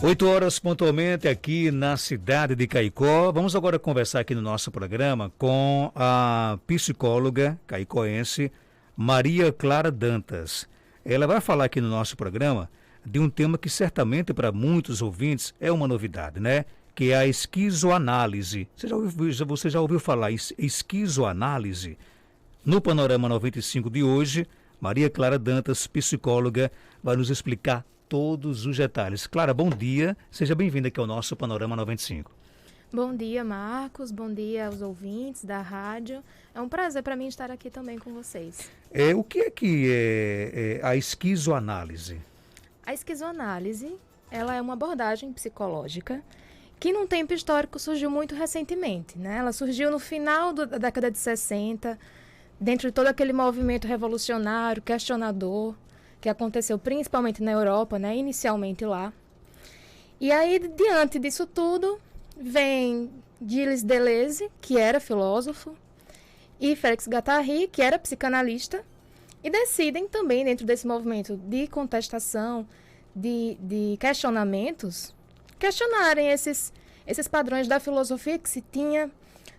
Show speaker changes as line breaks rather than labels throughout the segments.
8 horas pontualmente aqui na cidade de Caicó. Vamos agora conversar aqui no nosso programa com a psicóloga caicoense Maria Clara Dantas. Ela vai falar aqui no nosso programa de um tema que certamente para muitos ouvintes é uma novidade, né? Que é a esquizoanálise. Você já ouviu falar em esquizoanálise? No Panorama 95 de hoje, Maria Clara Dantas, psicóloga, vai nos explicar todos os detalhes. Clara, bom dia. Seja bem-vinda aqui ao nosso Panorama 95.
Bom dia, Marcos. Bom dia aos ouvintes da rádio. É um prazer para mim estar aqui também com vocês.
O que é a esquizoanálise?
A esquizoanálise, ela é uma abordagem psicológica que num tempo histórico surgiu muito recentemente, né? Ela surgiu no final da década de 60, dentro de todo aquele movimento revolucionário, questionador, que aconteceu principalmente na Europa, né? Inicialmente lá. E aí, diante disso tudo, vem Gilles Deleuze, que era filósofo, e Félix Guattari, que era psicanalista, e decidem também, dentro desse movimento de contestação, de questionamentos, questionarem esses padrões da filosofia que se tinha,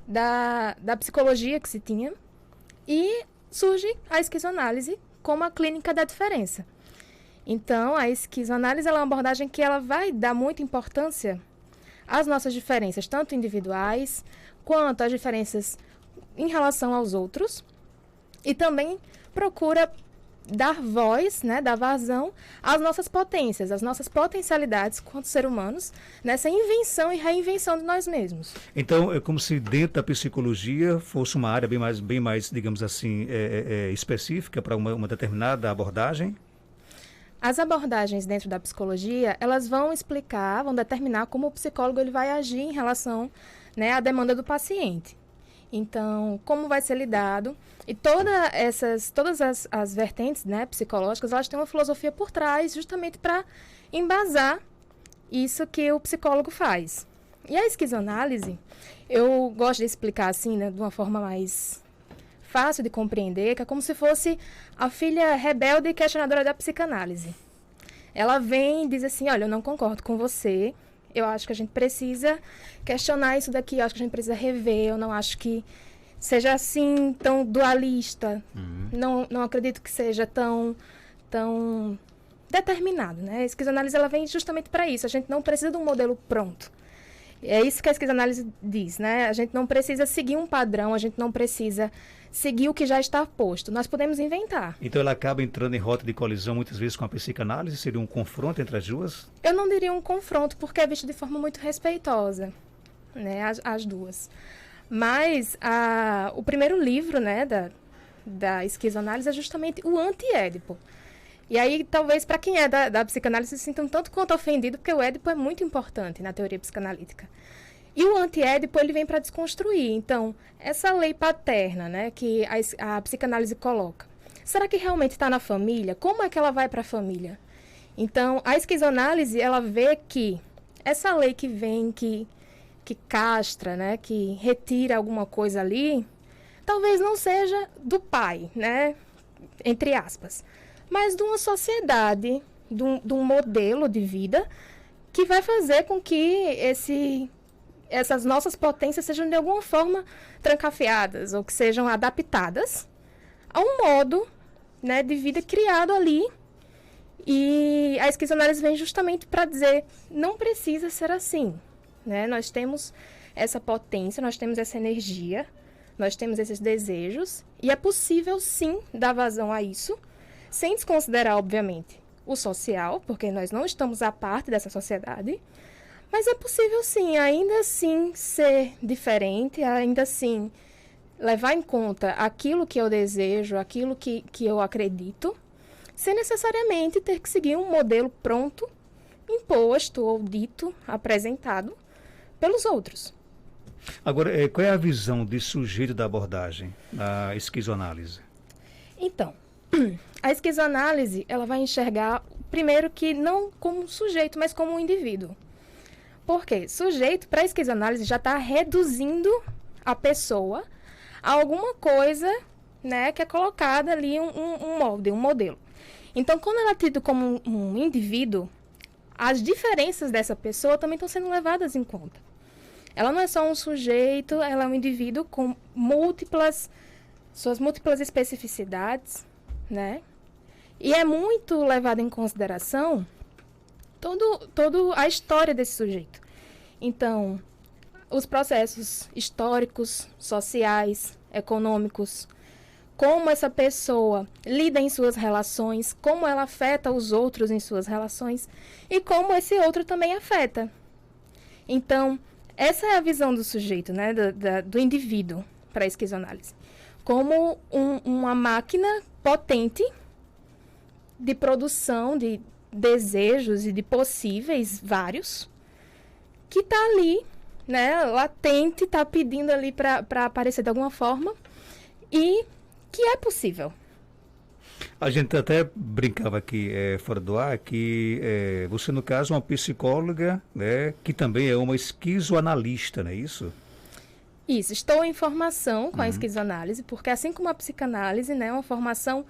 da psicologia que se tinha, e surge a esquizoanálise como a clínica da diferença. Então, a esquizoanálise ela é uma abordagem que ela vai dar muita importância às nossas diferenças, tanto individuais, quanto às diferenças em relação aos outros, e também procura dar voz, né, dar vazão às nossas potências, às nossas potencialidades quanto seres humanos, nessa invenção e reinvenção de nós mesmos.
Então, é como se dentro da psicologia fosse uma área bem mais digamos assim, específica para uma determinada abordagem?
As abordagens dentro da psicologia, elas vão explicar, vão determinar como o psicólogo ele vai agir em relação, né, à demanda do paciente. Então, como vai ser lidado? E todas as vertentes, né, psicológicas, elas têm uma filosofia por trás, justamente para embasar isso que o psicólogo faz. E a esquizoanálise, eu gosto de explicar assim, né, de uma forma mais fácil de compreender, que é como se fosse a filha rebelde e questionadora da psicanálise. Ela vem e diz assim, olha, eu não concordo com você, eu acho que a gente precisa questionar isso daqui, eu acho que a gente precisa rever, eu não acho que seja assim tão dualista, não acredito que seja tão determinado, né? A esquizoanálise ela vem justamente para isso, a gente não precisa de um modelo pronto. É isso que a esquizoanálise diz, né? A gente não precisa seguir um padrão, a gente não precisa seguir o que já está posto, nós podemos inventar.
Então ela acaba entrando em rota de colisão muitas vezes com a psicanálise? Seria um confronto entre as duas?
Eu não diria um confronto, porque é visto de forma muito respeitosa, né? As duas. Mas o primeiro livro, né, da esquizoanálise é justamente o Anti-Édipo. E aí, talvez, para quem é da psicanálise, se sinta um tanto quanto ofendido, porque o Édipo é muito importante na teoria psicanalítica. E o Anti-Édipo, ele vem para desconstruir. Então, essa lei paterna, né, que a psicanálise coloca, será que realmente está na família? Como é que ela vai para a família? Então, a esquizoanálise, ela vê que essa lei que vem, que castra, né, que retira alguma coisa ali, talvez não seja do pai, né, entre aspas, mas de uma sociedade, de um modelo de vida que vai fazer com que essas nossas potências sejam de alguma forma trancafiadas ou que sejam adaptadas a um modo, né, de vida criado ali. E a esquizoanálise vem justamente para dizer, não precisa ser assim, né? Nós temos essa potência, nós temos essa energia, nós temos esses desejos e é possível sim dar vazão a isso, sem desconsiderar, obviamente, o social, porque nós não estamos à parte dessa sociedade, mas é possível sim, ainda assim, ser diferente, ainda assim, levar em conta aquilo que eu desejo, aquilo que eu acredito, sem necessariamente ter que seguir um modelo pronto, imposto ou dito, apresentado pelos outros.
Agora, qual é a visão de sujeito da abordagem, da esquizoanálise?
Então, a esquizoanálise, ela vai enxergar, primeiro, que não como um sujeito, mas como um indivíduo. Por quê? Sujeito, para a esquizoanálise, já está reduzindo a pessoa a alguma coisa, né, que é colocada ali um molde, um modelo. Então, quando ela é tida como um indivíduo, as diferenças dessa pessoa também estão sendo levadas em conta. Ela não é só um sujeito, ela é um indivíduo com suas múltiplas especificidades, né? E é muito levado em consideração toda a história desse sujeito. Então, os processos históricos, sociais, econômicos, como essa pessoa lida em suas relações, como ela afeta os outros em suas relações e como esse outro também afeta. Então, essa é a visão do sujeito, né, do indivíduo para a esquizoanálise. Como uma máquina potente de produção de desejos e de possíveis vários, que está ali, né, latente, está pedindo ali para aparecer de alguma forma e que é possível.
A gente até brincava aqui fora do ar que você, no caso, é uma psicóloga, né, que também é uma esquizoanalista, não é isso?
Isso, estou em formação com a esquizoanálise, porque assim como a psicanálise, né, é uma formação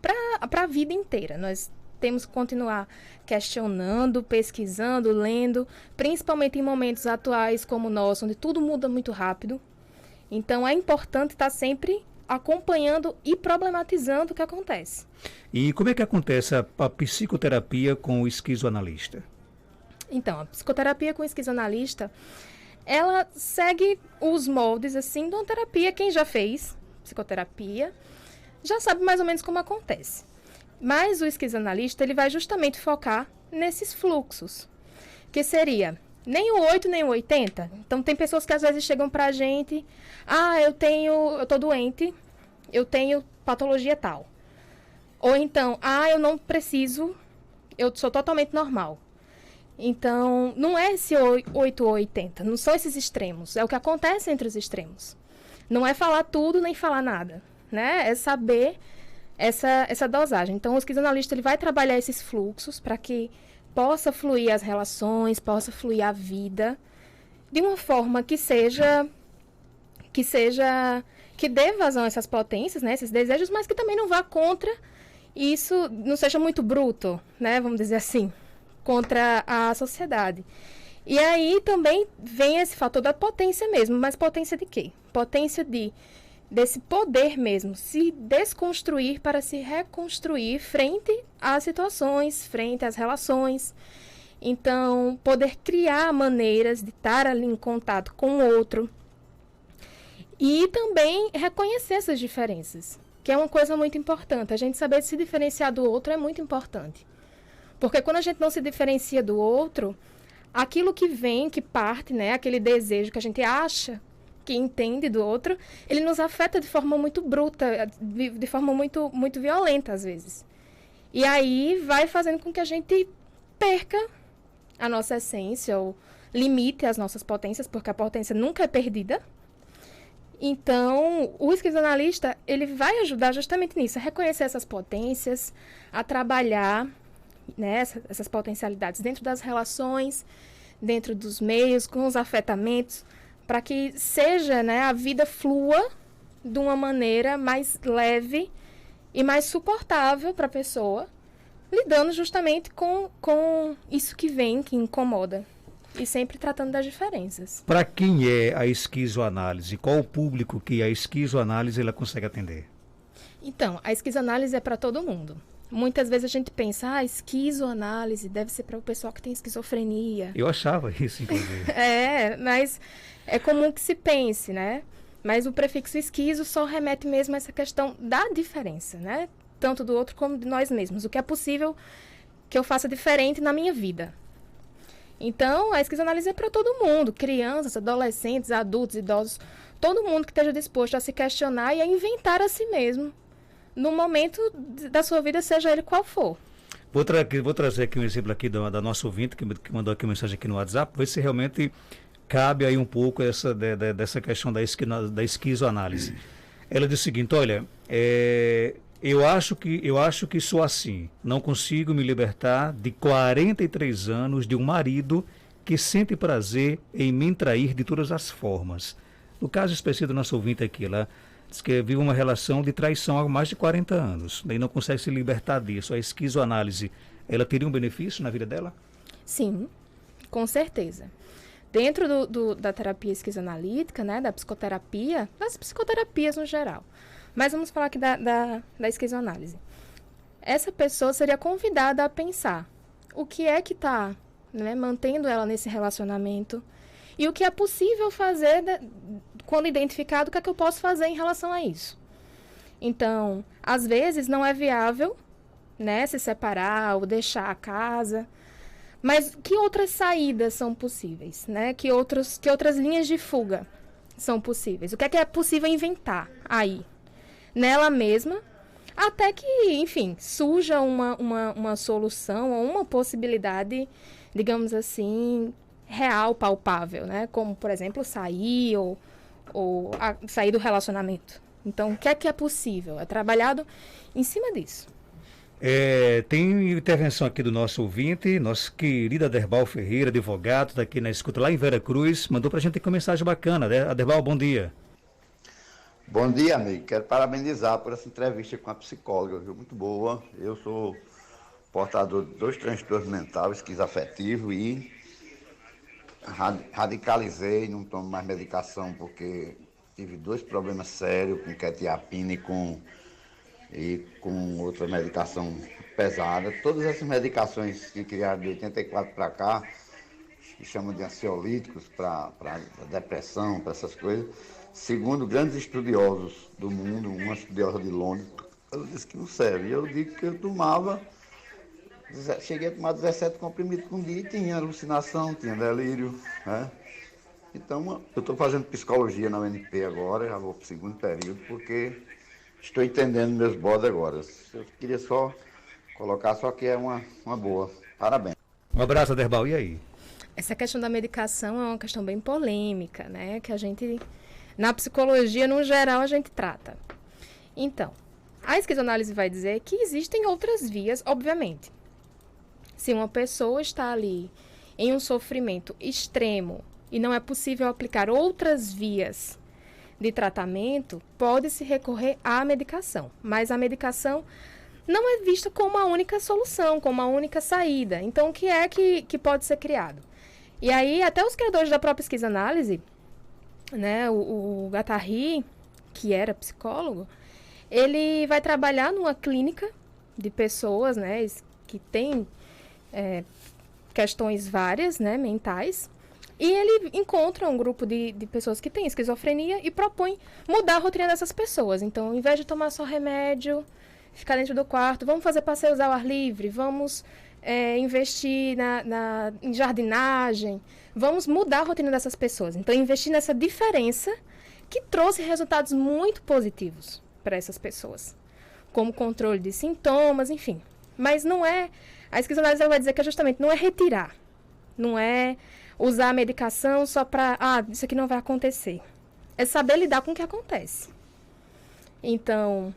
para a vida inteira. Nós temos que continuar questionando, pesquisando, lendo, principalmente em momentos atuais como o nosso, onde tudo muda muito rápido. Então, é importante estar sempre acompanhando e problematizando o que acontece.
E como é que acontece a psicoterapia com o esquizoanalista?
Então, a psicoterapia com o esquizoanalista, ela segue os moldes, assim, de uma terapia. Quem já fez psicoterapia já sabe mais ou menos como acontece. Mas o esquizoanalista, ele vai justamente focar nesses fluxos, que seria nem o 8, nem o 80. Então, tem pessoas que às vezes chegam pra gente, eu tô doente, eu tenho patologia tal. Ou então, eu não preciso, eu sou totalmente normal. Então, não é esse 8 ou 80, não são esses extremos, é o que acontece entre os extremos. Não é falar tudo, nem falar nada, né? É saber essa dosagem. Então, o esquizoanalista, ele vai trabalhar esses fluxos para que possa fluir as relações, possa fluir a vida de uma forma que dê vazão a essas potências, né, esses desejos, mas que também não vá contra isso, não seja muito bruto, né, vamos dizer assim, contra a sociedade. E aí também vem esse fator da potência mesmo, mas potência de quê? Potência desse poder mesmo, se desconstruir para se reconstruir frente às situações, frente às relações. Então, poder criar maneiras de estar ali em contato com o outro. E também reconhecer essas diferenças, que é uma coisa muito importante. A gente saber se diferenciar do outro é muito importante. Porque quando a gente não se diferencia do outro, aquilo que vem, que parte, né, aquele desejo que a gente acha que entende do outro, ele nos afeta de forma muito bruta, de forma muito, muito violenta, às vezes. E aí vai fazendo com que a gente perca a nossa essência, ou limite as nossas potências, porque a potência nunca é perdida. Então, o esquizoanalista, ele vai ajudar justamente nisso, a reconhecer essas potências, a trabalhar, né, essas potencialidades dentro das relações, dentro dos meios, com os afetamentos, para que seja, né, a vida flua de uma maneira mais leve e mais suportável para a pessoa, lidando justamente com isso que vem, que incomoda, e sempre tratando das diferenças.
Para quem é a esquizoanálise? Qual o público que a esquizoanálise ela consegue atender?
Então, a esquizoanálise é para todo mundo. Muitas vezes a gente pensa, esquizoanálise deve ser para o pessoal que tem esquizofrenia.
Eu achava isso, inclusive.
Mas é comum que se pense, né? Mas o prefixo esquizo só remete mesmo a essa questão da diferença, né? Tanto do outro como de nós mesmos. O que é possível que eu faça diferente na minha vida. Então, a esquizoanálise é para todo mundo. Crianças, adolescentes, adultos, idosos. Todo mundo que esteja disposto a se questionar e a inventar a si mesmo. No momento da sua vida, seja ele qual for.
Vou trazer aqui um exemplo aqui da nossa ouvinte, que mandou aqui uma mensagem aqui no WhatsApp, ver se realmente cabe aí um pouco dessa questão da esquizoanálise. Ela diz o seguinte, olha, eu acho que sou assim, não consigo me libertar de 43 anos de um marido que sente prazer em me trair de todas as formas. No caso específico do nosso ouvinte aqui, ela diz que vive uma relação de traição há mais de 40 anos, daí não consegue se libertar disso. A esquizoanálise, ela teria um benefício na vida dela?
Sim, com certeza. Dentro da terapia esquizoanalítica, né, da psicoterapia, das psicoterapias no geral, mas vamos falar aqui da esquizoanálise. Essa pessoa seria convidada a pensar o que é que está, né, mantendo ela nesse relacionamento e o que é possível fazer quando identificado, o que é que eu posso fazer em relação a isso. Então, às vezes não é viável, né, se separar ou deixar a casa, mas que outras saídas são possíveis, né? Que outras linhas de fuga são possíveis? O que é possível inventar aí, nela mesma, até que, enfim, surja uma solução ou uma possibilidade, digamos assim, real, palpável, né? Como, por exemplo, sair ou sair do relacionamento. Então, o que é possível? É trabalhado em cima disso.
Tem intervenção aqui do nosso ouvinte, nosso querido Aderbal Ferreira, advogado, está aqui na escuta lá em Vera Cruz, mandou para a gente uma mensagem bacana, né? Aderbal, bom dia.
Bom dia, amigo. Quero parabenizar por essa entrevista com a psicóloga, viu? Muito boa. Eu sou portador de 2 transtornos mentais, esquizoafetivo, e radicalizei, não tomo mais medicação porque tive 2 problemas sérios com quetiapina e com outra medicação pesada. Todas essas medicações que criaram de 84 para cá, que chamam de ansiolíticos para depressão, para essas coisas, segundo grandes estudiosos do mundo, uma estudiosa de Londres, ela disse que não serve. Eu digo que eu tomava, cheguei a tomar 17 comprimidos por dia e tinha alucinação, tinha delírio, né? Então, eu estou fazendo psicologia na UNP agora, já vou para o 2º período, porque estou entendendo meus bodes agora. Eu queria só colocar, só que é uma boa. Parabéns.
Um abraço, Aderbal. E aí?
Essa questão da medicação é uma questão bem polêmica, né? Que a gente, na psicologia, no geral, a gente trata. Então, a esquizoanálise vai dizer que existem outras vias, obviamente. Se uma pessoa está ali em um sofrimento extremo e não é possível aplicar outras vias de tratamento, pode-se recorrer à medicação. Mas a medicação não é vista como a única solução, como a única saída. Então, o que é que pode ser criado? E aí, até os criadores da própria esquizoanálise, né, o Guattari, que era psicólogo, ele vai trabalhar numa clínica de pessoas, né, que têm questões várias, né, mentais, e ele encontra um grupo de pessoas que têm esquizofrenia e propõe mudar a rotina dessas pessoas. Então, ao invés de tomar só remédio, ficar dentro do quarto, vamos fazer passeios ao ar livre, vamos investir em jardinagem, vamos mudar a rotina dessas pessoas. Então, investir nessa diferença que trouxe resultados muito positivos para essas pessoas, como controle de sintomas, enfim. Mas não é... A esquizoanálise vai dizer que justamente não é retirar, não é usar a medicação só para... isso aqui não vai acontecer. É saber lidar com o que acontece. Então,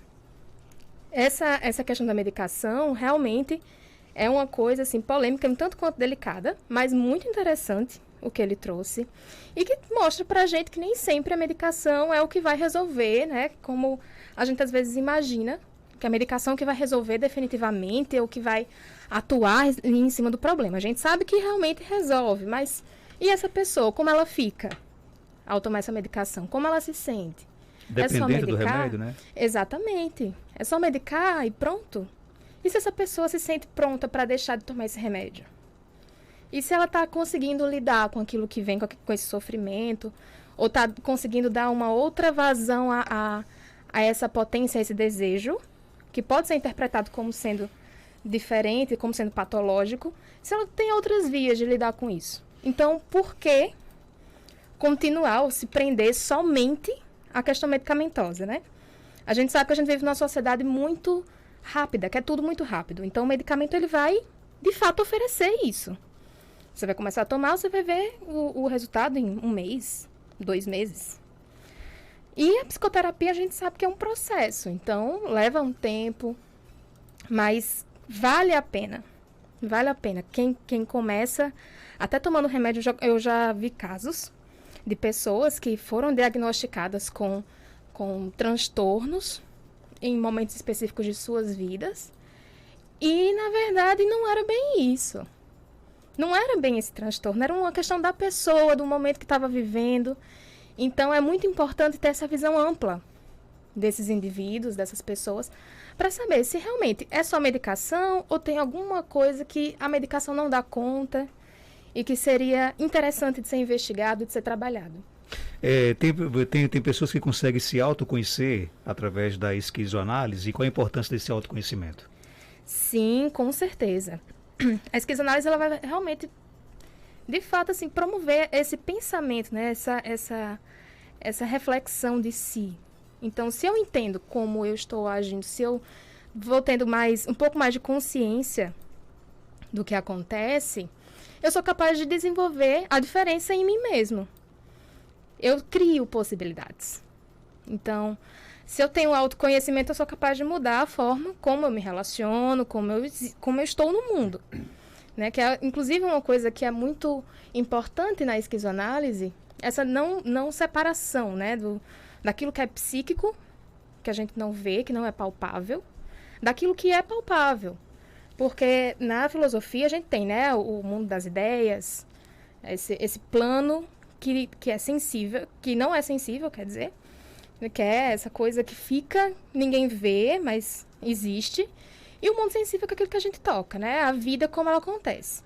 essa questão da medicação realmente é uma coisa assim, polêmica, um tanto quanto delicada, mas muito interessante o que ele trouxe. E que mostra pra gente que nem sempre a medicação é o que vai resolver, né? Como a gente às vezes imagina, que a medicação que vai resolver definitivamente é o que vai atuar em cima do problema. A gente sabe que realmente resolve, mas e essa pessoa, como ela fica ao tomar essa medicação? Como ela se sente?
Dependendo do remédio, né?
Exatamente. É só medicar e pronto? E se essa pessoa se sente pronta para deixar de tomar esse remédio? E se ela está conseguindo lidar com aquilo que vem com esse sofrimento? Ou está conseguindo dar uma outra vazão a essa potência, a esse desejo, que pode ser interpretado como sendo diferente, como sendo patológico, se ela tem outras vias de lidar com isso? Então, por que continuar ou se prender somente à questão medicamentosa, né? A gente sabe que a gente vive numa sociedade muito rápida, que é tudo muito rápido. Então, o medicamento, ele vai, de fato, oferecer isso. Você vai começar a tomar, você vai ver o resultado em 1 mês, 2 meses. E a psicoterapia, a gente sabe que é um processo. Então, leva um tempo, mas vale a pena. Vale a pena. Quem começa, até tomando remédio, eu já vi casos de pessoas que foram diagnosticadas com transtornos em momentos específicos de suas vidas. E, na verdade, não era bem isso. não era bem esse transtorno, era uma questão da pessoa, do momento que estava vivendo. Então, é muito importante ter essa visão ampla desses indivíduos, dessas pessoas, para saber se realmente é só medicação ou tem alguma coisa que a medicação não dá conta e que seria interessante de ser investigado, de ser trabalhado.
Tem pessoas que conseguem se autoconhecer através da esquizoanálise. E qual a importância desse autoconhecimento?
Sim, com certeza. A esquizoanálise ela vai realmente, de fato, assim, promover esse pensamento, né? essa reflexão de si. Então, se eu entendo como eu estou agindo, se eu vou tendo um pouco mais de consciência do que acontece, eu sou capaz de desenvolver a diferença em mim mesmo. Eu crio possibilidades. Então, se eu tenho autoconhecimento, eu sou capaz de mudar a forma como eu me relaciono, como eu estou no mundo. Né? Que é, inclusive, uma coisa que é muito importante na esquizoanálise, essa não separação, né, daquilo que é psíquico, que a gente não vê, que não é palpável, daquilo que é palpável. Porque na filosofia a gente tem, né, o mundo das ideias, esse plano que é sensível, que não é sensível, quer dizer, que é essa coisa que fica, ninguém vê, mas existe. E o mundo sensível é aquilo que a gente toca, né, a vida como ela acontece.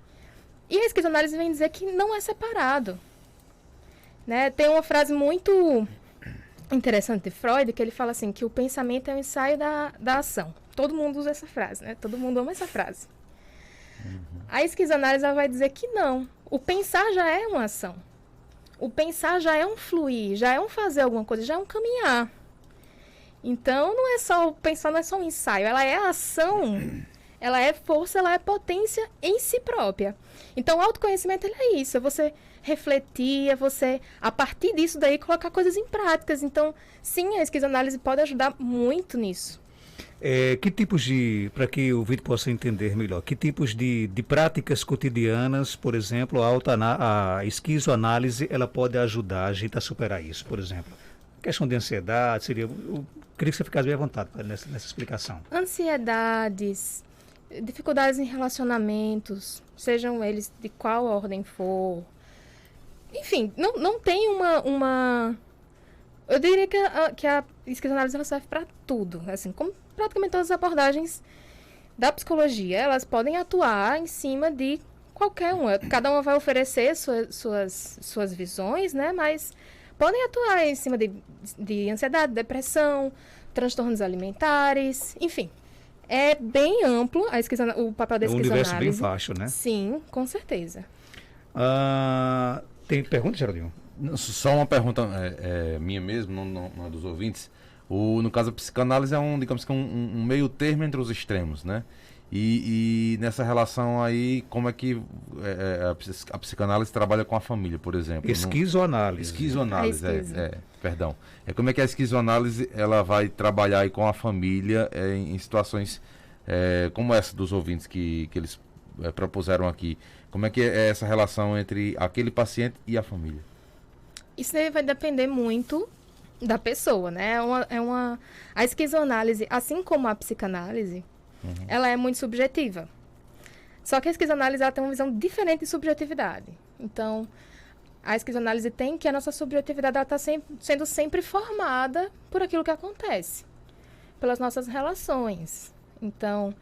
E a esquizoanálise vem dizer que não é separado. Né? Tem uma frase muito interessante de Freud, que ele fala assim, que o pensamento é um ensaio da ação. Todo mundo usa essa frase, né? Todo mundo ama essa frase. A esquizoanálise ela vai dizer que não. O pensar já é uma ação. O pensar já é um fluir, já é um fazer alguma coisa, já é um caminhar. Então, não é só o pensar, não é só um ensaio. Ela é ação, ela é força, ela é potência em si própria. Então, o autoconhecimento ele é isso, é você refletir, é você, a partir disso daí, colocar coisas em práticas. Então, sim, a esquizoanálise pode ajudar muito nisso.
Que tipos para que o ouvinte possa entender melhor, que tipos de práticas cotidianas, por exemplo, a esquizoanálise, ela pode ajudar a gente a superar isso, por exemplo? Questão de ansiedade, eu queria que você ficasse bem à vontade nessa explicação.
Ansiedades, dificuldades em relacionamentos, sejam eles de qual ordem for. Enfim, não tem uma... Eu diria que a esquizoanálise ela serve para tudo, assim, como praticamente todas as abordagens da psicologia, elas podem atuar em cima de qualquer uma. Cada uma vai oferecer suas visões, né? Mas podem atuar em cima de ansiedade, depressão, transtornos alimentares, enfim. É bem amplo o papel da esquizoanálise. É um
universo bem vasto, né?
Sim, com certeza.
Tem pergunta, Geraldinho?
Só uma pergunta minha mesmo, não é dos ouvintes. No caso, a psicanálise é digamos que um meio termo entre os extremos, né? E nessa relação aí, como é que a psicanálise trabalha com a família, por exemplo?
Esquizoanálise.
Esquizoanálise, perdão. Como é que a esquizoanálise ela vai trabalhar aí com a família em situações como essa dos ouvintes que eles propuseram aqui? Como é que é essa relação entre aquele paciente e a família?
Isso aí vai depender muito da pessoa, né? A esquizoanálise, assim como a psicanálise, ela é muito subjetiva. Só que a esquizoanálise ela tem uma visão diferente de subjetividade. Então, a esquizoanálise tem que a nossa subjetividade está sendo sempre formada por aquilo que acontece, pelas nossas relações. Então,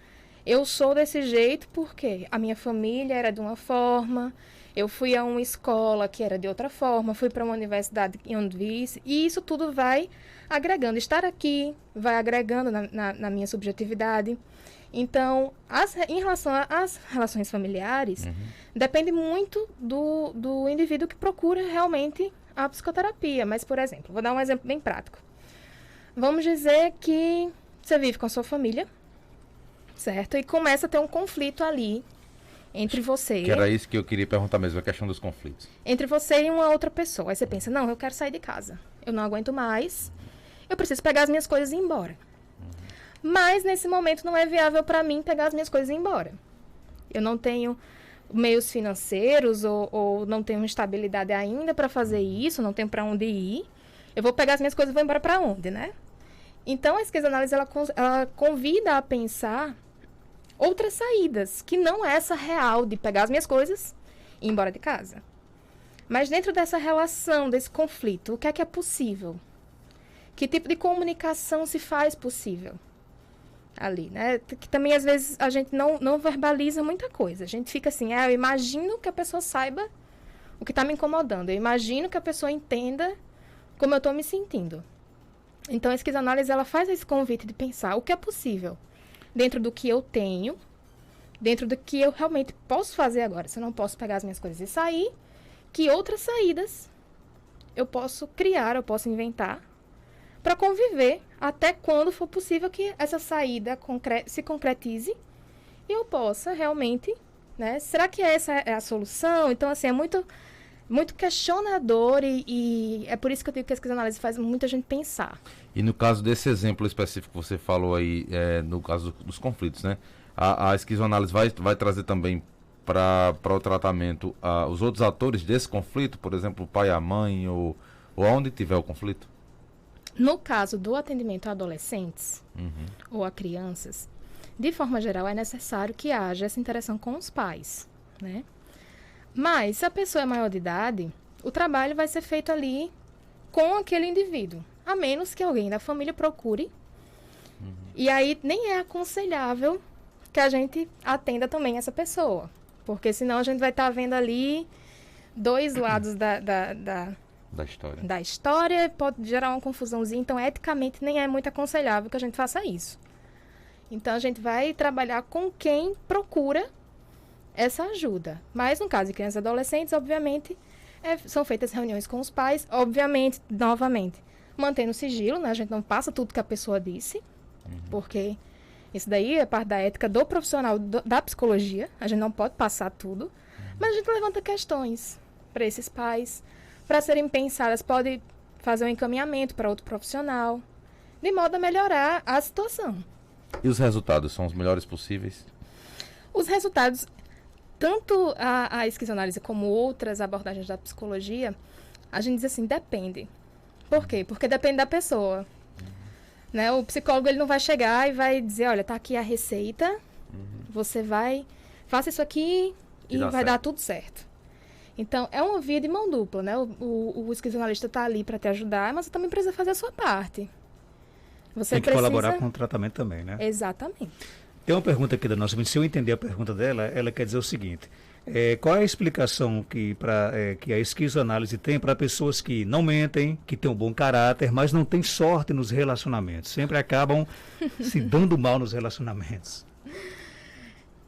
eu sou desse jeito porque a minha família era de uma forma, eu fui a uma escola que era de outra forma, fui para uma universidade onde vi isso, e isso tudo vai agregando. Estar aqui vai agregando na minha subjetividade. Então, em relação às relações familiares, depende muito do indivíduo que procura realmente a psicoterapia. Mas, por exemplo, vou dar um exemplo bem prático. Vamos dizer que você vive com a sua família, certo? E começa a ter um conflito ali entre você...
Que era isso que eu queria perguntar mesmo, a questão dos conflitos.
Entre você e uma outra pessoa. Aí você pensa, não, eu quero sair de casa. Eu não aguento mais. Eu preciso pegar as minhas coisas e ir embora. Mas, nesse momento, não é viável para mim pegar as minhas coisas e ir embora. Eu não tenho meios financeiros ou não tenho estabilidade ainda para fazer isso, não tenho para onde ir. Eu vou pegar as minhas coisas e vou embora para onde, né? Então, a esquizoanálise, ela convida a pensar outras saídas, que não é essa real de pegar as minhas coisas ir embora de casa. Mas dentro dessa relação, desse conflito, o que é possível? Que tipo de comunicação se faz possível ali, né? Que também, às vezes, a gente não verbaliza muita coisa. A gente fica assim, eu imagino que a pessoa saiba o que está me incomodando. Eu imagino que a pessoa entenda como eu estou me sentindo. Então, a esquizoanálise, ela faz esse convite de pensar o que é possível dentro do que eu tenho, dentro do que eu realmente posso fazer agora. Se eu não posso pegar as minhas coisas e sair, que outras saídas eu posso criar, eu posso inventar para conviver até quando for possível que essa saída se concretize e eu possa realmente, né? Será que essa é a solução? Então, assim, é muito, muito questionador e é por isso que eu digo que a esquizoanálise faz muita gente pensar.
E no caso desse exemplo específico que você falou aí, no caso dos conflitos, né? A esquizoanálise vai trazer também para o tratamento os outros atores desse conflito, por exemplo, o pai, a mãe ou onde tiver o conflito?
No caso do atendimento a adolescentes ou a crianças, de forma geral, é necessário que haja essa interação com os pais, né? Mas, se a pessoa é maior de idade, o trabalho vai ser feito ali com aquele indivíduo, a menos que alguém da família procure. E aí, nem é aconselhável que a gente atenda também essa pessoa, porque senão a gente vai estar vendo ali dois lados da história, pode gerar uma confusãozinha, então eticamente nem é muito aconselhável que a gente faça isso. Então a gente vai trabalhar com quem procura essa ajuda. Mas no caso de crianças e adolescentes, obviamente, são feitas reuniões com os pais, obviamente, novamente, mantendo o sigilo, né? A gente não passa tudo que a pessoa disse, porque isso daí é parte da ética do profissional da psicologia, a gente não pode passar tudo, mas a gente levanta questões para esses pais, para serem pensadas, pode fazer um encaminhamento para outro profissional, de modo a melhorar a situação.
E os resultados são os melhores possíveis?
Os resultados, tanto a esquizoanálise como outras abordagens da psicologia, a gente diz assim, depende. Por quê? Porque depende da pessoa. Né? O psicólogo ele não vai chegar e vai dizer, olha, tá aqui a receita, você faça isso aqui e vai dar tudo certo. Então, é uma via de mão dupla, né? O esquizoanalista está ali para te ajudar, mas você também precisa fazer a sua parte. Você
tem que colaborar com o tratamento também, né?
Exatamente.
Tem uma pergunta aqui da nossa ouvinte. Se eu entender a pergunta dela, ela quer dizer o seguinte. Qual é a explicação que a esquizoanálise tem para pessoas que não mentem, que têm um bom caráter, mas não têm sorte nos relacionamentos? Sempre acabam se dando mal nos relacionamentos.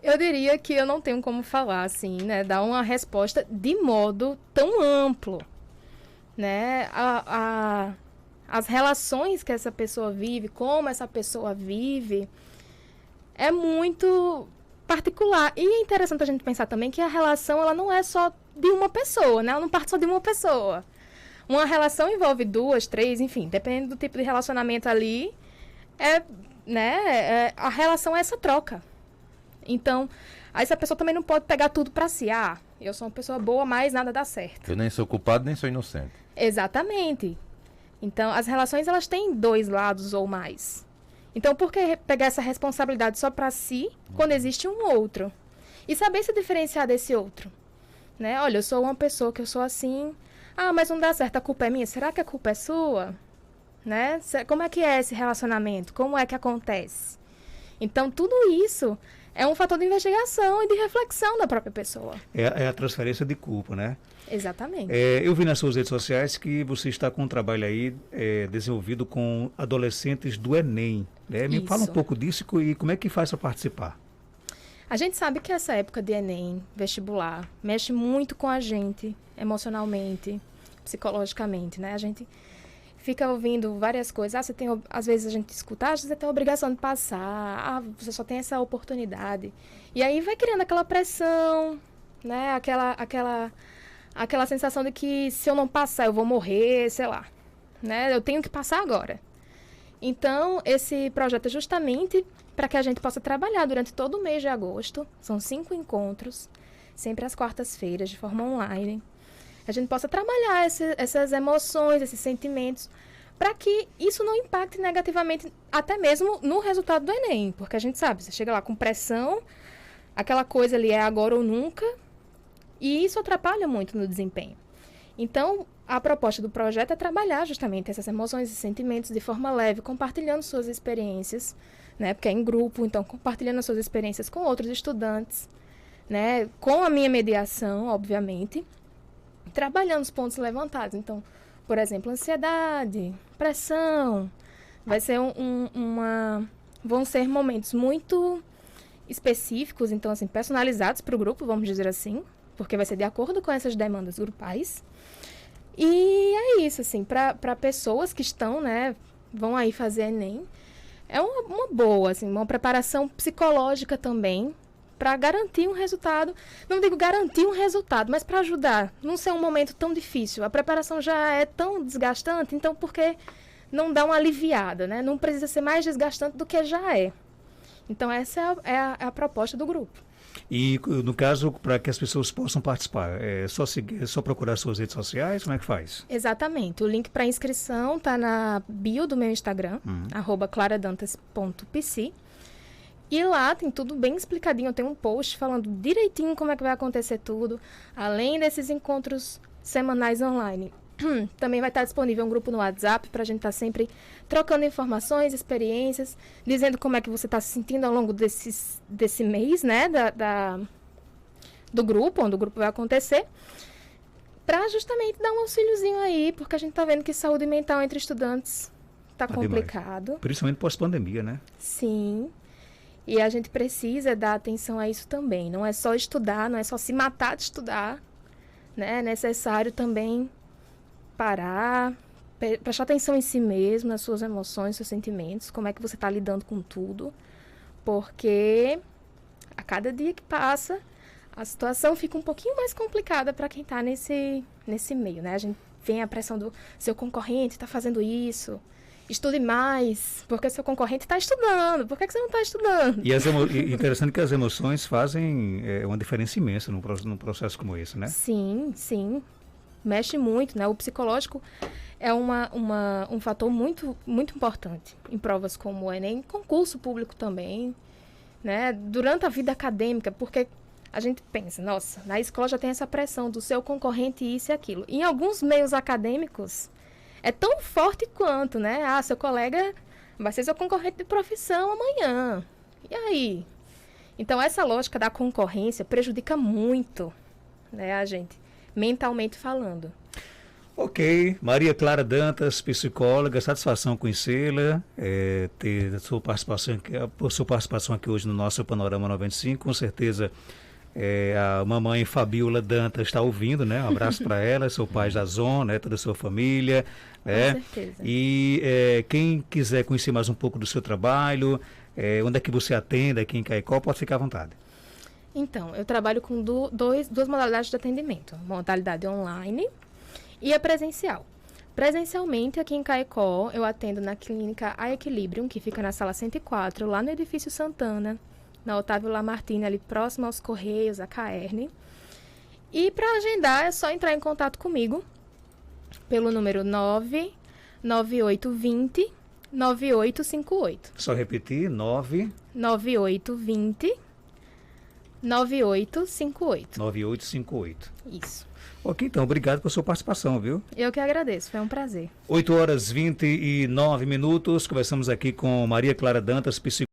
Eu diria que eu não tenho como falar, assim, né? Dar uma resposta de modo tão amplo, né? As relações que essa pessoa vive, como essa pessoa vive, é muito particular. E é interessante a gente pensar também que a relação, ela não é só de uma pessoa, né? Ela não parte só de uma pessoa. Uma relação envolve 2, 3, enfim, dependendo do tipo de relacionamento ali, a relação é essa troca. Então, aí essa pessoa também não pode pegar tudo pra si. Eu sou uma pessoa boa, mas nada dá certo.
Eu nem sou culpado, nem sou inocente.
Exatamente. Então, as relações, elas têm 2 lados ou mais. Então, por que pegar essa responsabilidade só pra si, quando existe um outro? E saber se diferenciar desse outro. Né? Olha, eu sou uma pessoa que eu sou assim. Mas não dá certo, a culpa é minha. Será que a culpa é sua? Né? Como é que é esse relacionamento? Como é que acontece? Então, tudo isso é um fator de investigação e de reflexão da própria pessoa.
É a transferência de culpa, né?
Exatamente.
Eu vi nas suas redes sociais que você está com um trabalho aí desenvolvido com adolescentes do Enem. Né? Me fala um pouco disso e como é que faz para participar.
A gente sabe que essa época de Enem, vestibular, mexe muito com a gente, emocionalmente, psicologicamente, né? A gente fica ouvindo várias coisas. Às vezes a gente escuta, você tem a obrigação de passar, você só tem essa oportunidade. E aí vai criando aquela pressão, né? Aquela sensação de que se eu não passar eu vou morrer, sei lá, né? Eu tenho que passar agora. Então, esse projeto é justamente para que a gente possa trabalhar durante todo o mês de agosto. São 5 encontros, sempre às quartas-feiras, de forma online. A gente possa trabalhar essas emoções, esses sentimentos, para que isso não impacte negativamente, até mesmo no resultado do Enem. Porque a gente sabe, você chega lá com pressão, aquela coisa ali é agora ou nunca, E isso atrapalha muito no desempenho. Então, a proposta do projeto é trabalhar justamente essas emoções e sentimentos de forma leve, compartilhando suas experiências, né? Porque é em grupo, então compartilhando as suas experiências com outros estudantes, né? Com a minha mediação, obviamente, trabalhando os pontos levantados. Então, por exemplo, ansiedade, pressão, vai ser vão ser momentos muito específicos, então assim, personalizados para o grupo, vamos dizer assim, porque vai ser de acordo com essas demandas grupais. E é isso, assim, para pessoas que estão, né, vão aí fazer Enem, é uma boa, assim, uma preparação psicológica também, para garantir um resultado, não digo garantir um resultado, mas para ajudar, não ser um momento tão difícil. A preparação já é tão desgastante, então por que não dar uma aliviada, né? Não precisa ser mais desgastante do que já é. Então essa é a proposta do grupo.
E, no caso, para que as pessoas possam participar, é só procurar suas redes sociais? Como é que faz?
Exatamente. O link para inscrição está na bio do meu Instagram, @claradantas.pc. E lá tem tudo bem explicadinho. Eu tenho um post falando direitinho como é que vai acontecer tudo. Além desses encontros semanais online. Também vai estar disponível um grupo no WhatsApp para a gente estar sempre trocando informações, experiências, dizendo como é que você está se sentindo ao longo desse mês, né, do grupo, onde o grupo vai acontecer, para justamente dar um auxíliozinho aí, porque a gente está vendo que saúde mental entre estudantes está complicado.
Demais. Principalmente pós-pandemia, né?
Sim. E a gente precisa dar atenção a isso também. Não é só estudar, não é só se matar de estudar, né? É necessário também parar, prestar atenção em si mesmo, nas suas emoções, seus sentimentos, como é que você está lidando com tudo, porque a cada dia que passa, a situação fica um pouquinho mais complicada para quem está nesse meio, né? A gente vem a pressão do seu concorrente está fazendo isso, estude mais, porque seu concorrente está estudando, por que você não está estudando?
E interessante que as emoções fazem uma diferença imensa num processo como esse, né?
Sim, sim. Mexe muito, né? O psicológico é um fator muito, muito importante em provas como o Enem, concurso público também, né? Durante a vida acadêmica, porque a gente pensa, nossa, na escola já tem essa pressão do seu concorrente isso e aquilo. Em alguns meios acadêmicos, é tão forte quanto, né? Ah, seu colega vai ser seu concorrente de profissão amanhã. E aí? Então, essa lógica da concorrência prejudica muito, né, a gente, mentalmente falando.
Ok, Maria Clara Dantas, psicóloga, satisfação conhecê-la, ter a sua participação aqui hoje no nosso Panorama 95, com certeza a mamãe Fabiola Dantas está ouvindo, né? Um abraço para ela, seu pai Jason, né? Toda a sua família.
Com certeza.
E quem quiser conhecer mais um pouco do seu trabalho, onde é que você atende aqui em Caicó, pode ficar à vontade.
Então, eu trabalho com duas modalidades de atendimento. Modalidade online e a presencial. Presencialmente, aqui em Caicó, eu atendo na clínica A Equilibrium, que fica na sala 104, lá no edifício Santana, na Otávio Lamartine, ali próximo aos Correios, a Caerne. E para agendar, é só entrar em contato comigo pelo número 99820 9858.
Só repetir,
9820 9858.
9858.
Isso.
Ok, então, obrigado pela sua participação, viu?
Eu que agradeço, foi um prazer.
8h29, conversamos aqui com Maria Clara Dantas, psicóloga.